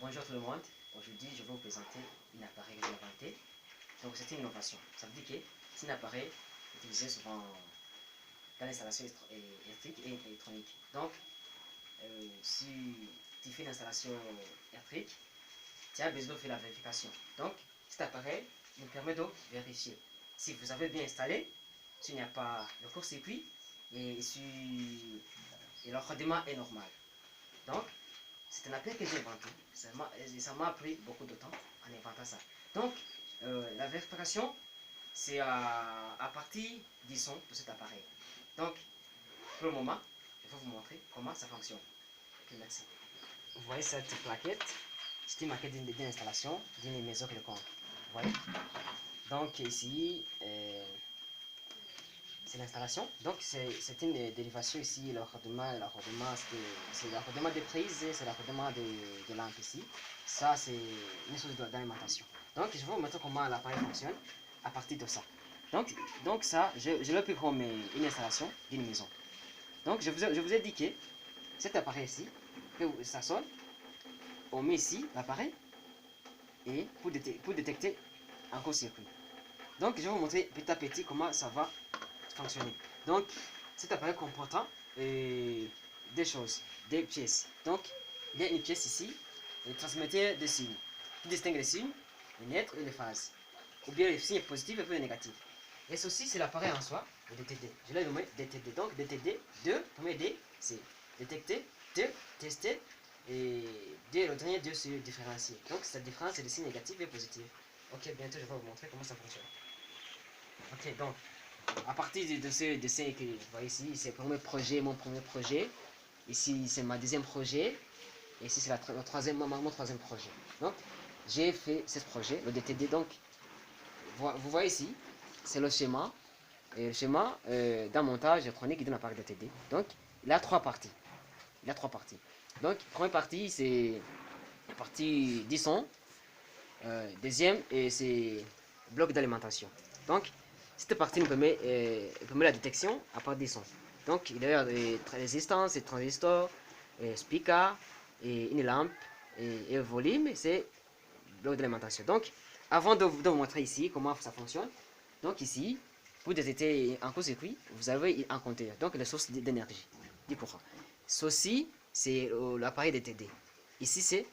Bonjour tout le monde, aujourd'hui je vais vous présenter un appareil que j'ai inventé. Donc c'est une innovation, ça veut dire que c'est un appareil utilisé souvent dans l'installation électrique et électronique. Donc si tu fais une installation électrique, tu as besoin de faire la vérification. Donc cet appareil nous permet de vérifier si vous avez bien installé, s'il n'y a pas de court-circuit et si le rendement est normal. Donc c'est un appareil que j'ai inventé. Ça m'a pris beaucoup de temps en inventant ça. Donc, la vérification, c'est à partir du son de cet appareil. Donc, pour le moment, je vais vous montrer comment ça fonctionne. Ok, merci. Vous voyez cette plaquette, c'est une maquette d'une installation d'une maison quelconque. Vous voyez? Donc, ici, c'est l'installation. Donc, c'est une dérivation ici, le rendement c'est le rendement des prises, c'est le rendement des lampes ici. Ça, c'est une source d'alimentation. Donc, je vais vous montrer comment l'appareil fonctionne à partir de ça. Donc ça, je l'ai pris comme une installation d'une maison. Donc, je vous ai dit que cet appareil ici, que ça sonne, on met ici l'appareil et pour détecter un court-circuit. Donc, je vais vous montrer petit à petit comment ça va fonctionner. Donc, cet appareil comportant des choses, des pièces. Donc, il y a une pièce ici, le transmetteur de signes, qui distingue les signes, les lettres et les phases, ou bien les signes positifs et les négatifs. Et ceci, c'est l'appareil en soi, le DTD. Je l'ai nommé DTD. Donc, DTD, 2, premier D, c'est détecter, 2, tester, et 2, le dernier 2, c'est différencier. Donc, cette différence, c'est les signes négatifs et positifs. Ok, bientôt, je vais vous montrer comment ça fonctionne. Ok, donc, à partir de ce dessin que vous voyez ici, c'est mon premier projet. Ici, c'est ma deuxième projet. Et ici, c'est mon troisième projet. Donc, j'ai fait ce projet, le DTD. Donc, vous voyez ici, c'est le schéma. Et le schéma d'un montage électronique d'un appareil DTD. Donc, il a trois parties. Donc, première partie, c'est la partie du son. Deuxième, c'est bloc d'alimentation. Donc, cette partie nous permet la détection à partir du son. Donc, il y a des résistances, des transistors, speaker, et une lampe, et le volume, c'est bloc d'alimentation. Donc, avant de vous montrer ici comment ça fonctionne, donc ici, pour détecter un court-circuit, vous avez un compteur, donc la source d'énergie, du courant. Ceci, c'est l'appareil DTD. Ici, c'est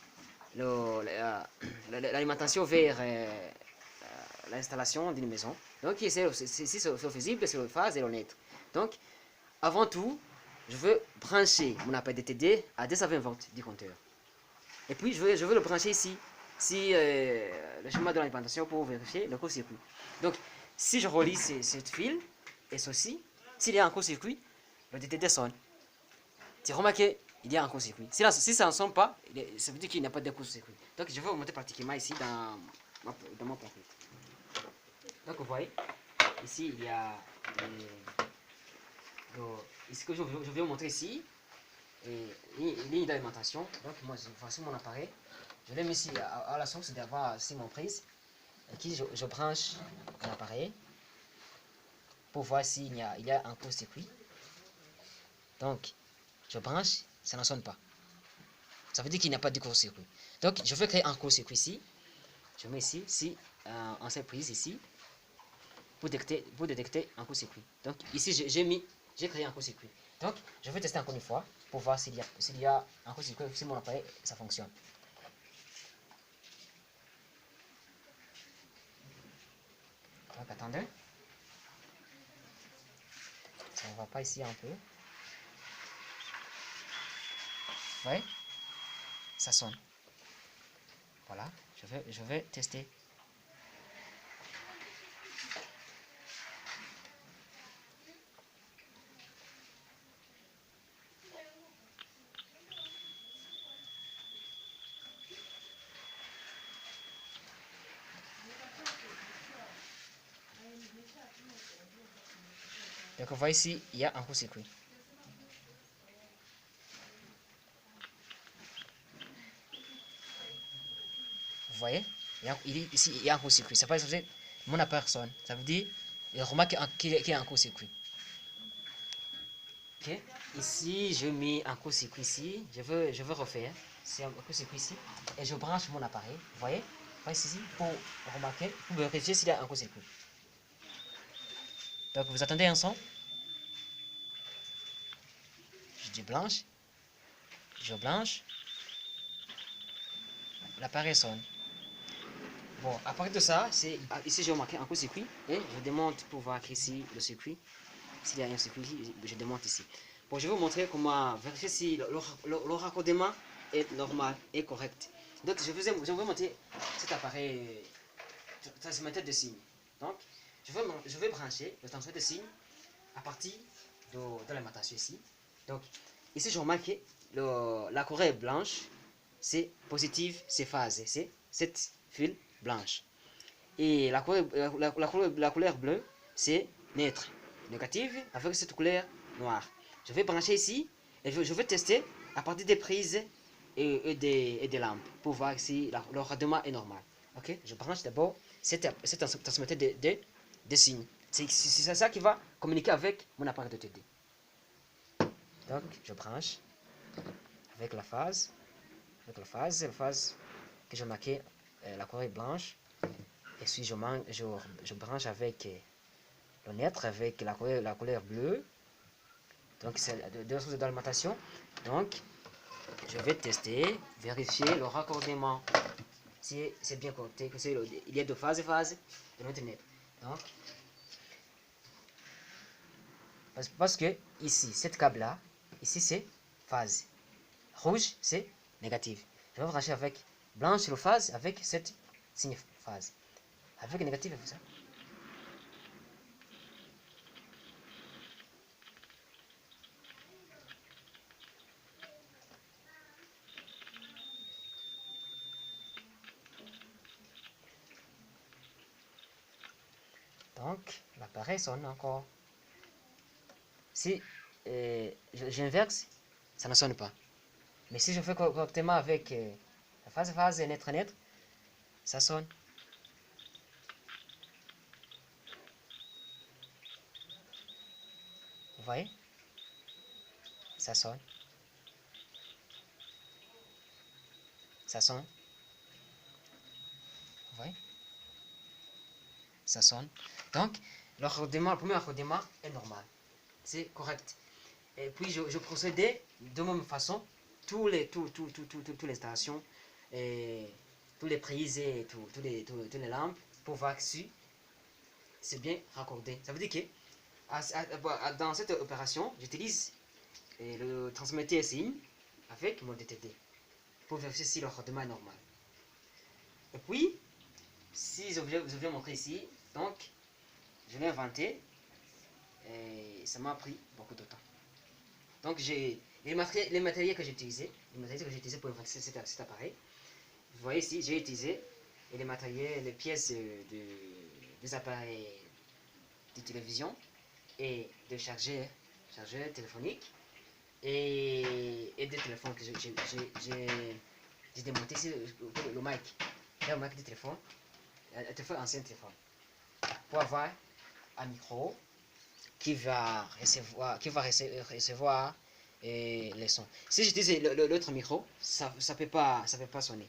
l'alimentation vers l'installation d'une maison. Donc ici c'est visible, c'est le phase et le net. Donc avant tout, je veux brancher mon appareil DTD à 220 volts du compteur. Et puis je veux le brancher ici, le schéma de l'alimentation pour vérifier le court-circuit. Donc si je relie cette fil et ceci, s'il y a un court-circuit, le DTD sonne. Tu remarques il y a un court-circuit. Si ça ne sonne pas, ça veut dire qu'il n'y a pas de court-circuit. Donc je vais vous montrer pratiquement ici dans mon plaquette. Donc vous voyez, ici il y a ici que je vais vous montrer ici une ligne d'alimentation. Donc moi voici mon appareil. Je l'ai mis ici à la source d'avoir ici mon prise. Ici je branche l'appareil pour voir s'il y a un court-circuit. Donc je branche, ça ne sonne pas. Ça veut dire qu'il n'y a pas de court-circuit. Donc je vais créer un court-circuit ici. Je mets ici en cette prise ici pour détecter un court-circuit. Donc ici j'ai créé un court-circuit. Donc je vais tester encore une fois pour voir s'il y a un court-circuit, si mon appareil ça fonctionne. Donc attendez. Ça ne va pas ici un peu. Vous voyez? Ça sonne. Voilà, je vais tester. Donc vous voyez ici, il y a un court-circuit. Vous voyez, ici il y a un court-circuit. Ça veut dire mon appareil sonne. Ça veut dire, il remarque qu'il y a un court-circuit. Ok. Ici, je mets un court-circuit ici. Je veux refaire. c'est un court-circuit ici, et je branche mon appareil, vous voyez ici, pour remarquer, pour vérifier s'il y a un court-circuit. Donc vous attendez un son, je débranche, je branche, l'appareil sonne. Bon, à partir de ça, c'est ici j'ai remarqué un court-circuit, et je démonte pour voir qu'ici le circuit, s'il y a un circuit, je démonte ici. Bon, je vais vous montrer comment vérifier si le raccordement est normal et correct. Donc, je vais vous montrer cet appareil transmetteur de signes. Donc, je vais brancher le transmetteur de signes à partir de l'alimentation ici. Donc, ici, je remarque que la couleur blanche, c'est positive, c'est phase, c'est cette fil blanche. Et la couleur bleue, c'est neutre, négative, avec cette couleur noire. Je vais brancher ici et je vais tester à partir des prises et des lampes pour voir si le rendement est normal. Ok, je branche d'abord cet transmetteur de signes. C'est ça qui va communiquer avec mon appareil de TD. Donc, je branche avec la phase, la phase que j'ai marqué la couleur blanche. Et puis je branche avec le neutre, avec la couleur bleue. Donc c'est deux sources d'alimentation. Donc je vais tester, vérifier le raccordement. Si c'est bien connecté, il y a deux phases et l'autre net. Donc parce que ici, cette câble là, ici c'est phase. Rouge c'est négatif. Je vais brancher avec blanche le phase avec cette signe phase. Avec négatif, ça. Donc, l'appareil sonne encore. Si j'inverse, ça ne sonne pas. Mais si je fais correctement avec la phase et net, ça sonne. Vous voyez? Ça sonne. Ça sonne. Vous voyez? Ça sonne. Donc, le premier raccordement est normal. C'est correct. Et puis, je procédais de la même façon. Toutes les installations, toutes les prises et toutes les lampes pour voir si c'est bien raccordé. Ça veut dire que dans cette opération, j'utilise le transmetteur signe avec mon DTD pour vérifier si le raccordement est normal. Et puis, si je vais montrer ici, donc je l'ai inventé et ça m'a pris beaucoup de temps. Donc j'ai les matériels que j'ai utilisés, pour inventer cet appareil. Vous voyez ici, j'ai utilisé les matériels, les pièces des appareils de télévision et de chargeurs téléphoniques et des téléphones que j'ai démonté ici, le mic. Là, le mic du téléphone, ancien téléphone, pour avoir un micro qui va recevoir les sons. Si j'utilise l'autre micro, ça peut pas sonner.